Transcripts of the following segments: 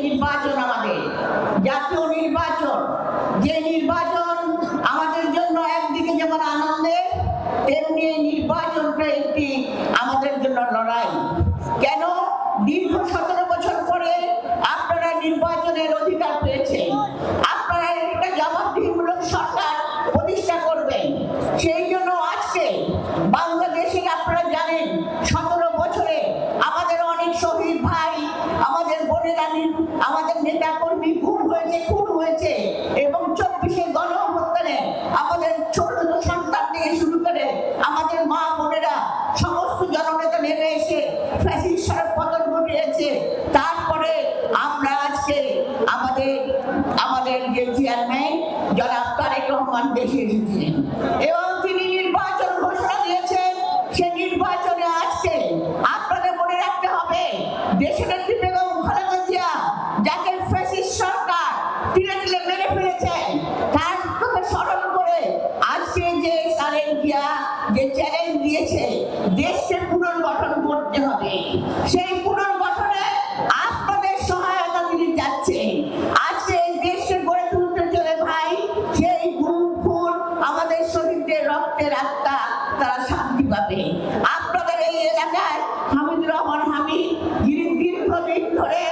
নির্বাচন, আমাদের জাতীয় নির্বাচন, যে নির্বাচন আমাদের জন্য একদিকে যেমন আনন্দের, তেমনি নির্বাচনটা একটি আমাদের জন্য লড়াই। কেন? দীর্ঘ 17 বছর পরে আপনারা নির্বাচনের অধিকার পেয়েছেন, আপনারা একটা জবাবদিহিমূলক সরকার প্রতিষ্ঠা করবেন। সেই জন্য আজকে বাংলাদেশে আপনারা জানেন 17 বছরে আমাদের অনেক শহীদ ভাই, আমাদের বোনেরা, আমাদের নেতা কর্মী খুন হয়েছে এবং 24শে গণঅভ্যুত্থানে আমাদের ছোট ছোট সন্তান থেকে শুরু করে আমাদের মা বোনেরা সমস্ত জননেতা নেমে এসে ফ্যাসিস্ট সরকার পতন ঘটিয়েছে। তারপরে আমরা আজকে আমাদের যে চেয়ারম্যান জনাব তারেক রহমান দেশে এসেছিলেন এবং তিনি নির্বাচন ঘোষণা দিয়েছেন। সে নির্বাচনে আজকে আপনাদের মনে রাখতে হবে, দেশের নেত্রী বেগম খালেদা জিয়া যাকে ফ্যাসিস্ট সরকার তিলে তিলে মেরে ফেলেছেন, তার কথা স্মরণ করে আজকে যে খালেদা জিয়া যে চ্যালেঞ্জ দিয়েছে, দেশকে পুনর্গঠন করতে হবে, সেই পুনর্গঠনে আপনাদের সহায়তা তিনি যাচ্ছেন। আজকে এই দেশকে গড়ে তুলতে চলে ভাই, সেই গুম খুন আমাদের শহীদদের রক্তের আত্মা তারা শান্তি পাবে। আপনাদের এই এলাকায় হামিদুর রহমান হামিদ দীর্ঘদিন ধরে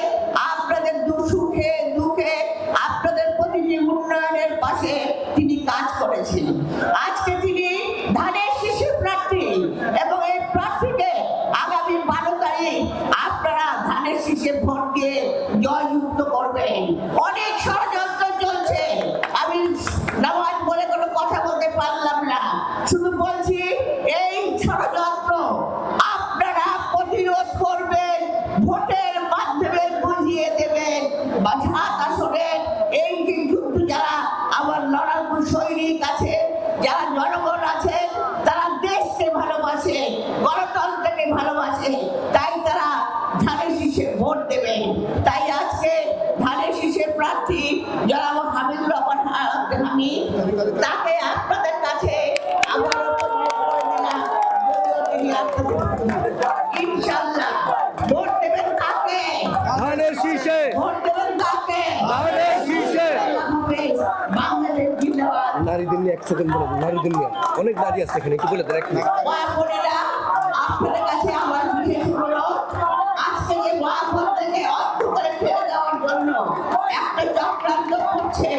আপনাদের সুখে দুঃখে আপনাদের প্রতিটি উন্নয়নের পাশে তিনি কাজ করেছেন। আজকে তিনি ধানের শীষের প্রার্থী এবং এই প্রার্থীকে আগামী 12 তারিখ আপনারা ধানের শীষে ভোট দিয়ে জয়যুক্ত করবেন। অনেক ষড়যন্ত্র চলছে, আমি নামাজ বলে কোনো কথা বলতে পারলাম না, শুধু বলছি এই ষড়যন্ত্র আপনারা প্রতিরোধ করবেন, ভোটের মাধ্যমে বুঝিয়ে দেবেন। 7 আসনে এই যুদ্ধ যারা আমার লড়াকু সৈনিক আছে, যারা জনগণ আছে, তারা দেশকে ভালোবাসে, গণতন্ত্রকে ভালোবাসে, তাই তারা ধানের শীষে ভোট দেবে। তাই আজকে ধানের শীষের প্রার্থী জনাব হামিদুর রহমান হামিদ, তাকে আপনাদের কাছে আমার ইনশাআল্লাহ ভোট দেবেন। কাকে? ধানের শীষে ভোট দেবেন। কাকে? ধানের শীষে। বাংলাদেশ জিন্দাবাদ। নারীদের নিয়ে 1 সেকেন্ড বলে দিন, নারীদের নিয়ে অনেক নারী আছে এখানে, একটু বলে দেন। আপনাদের কাছে আমার বিশেষ অনুরোধ, আজকে যে ওয়াকফ থেকে অর্থ করে ফেলে দেওয়ার জন্য একটা চক্রান্ত করছে,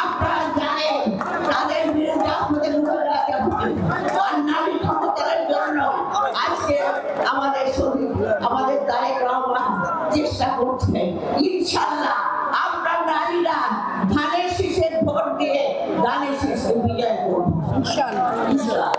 আপনারা জানেন তাদের বিরুদ্ধে আপনাদের মুখে রাখতে হবে। আর নারী ক্ষমতার জন্য আজকে আমাদের শহীদ আমাদের তারেক রহমান চেষ্টা করছে। ইনশাআল্লাহ আমরা নারীরা ধানের শীষে ভোট দিয়ে ধানের শীষে বিজয় করব। ইনশাআল্লাহ।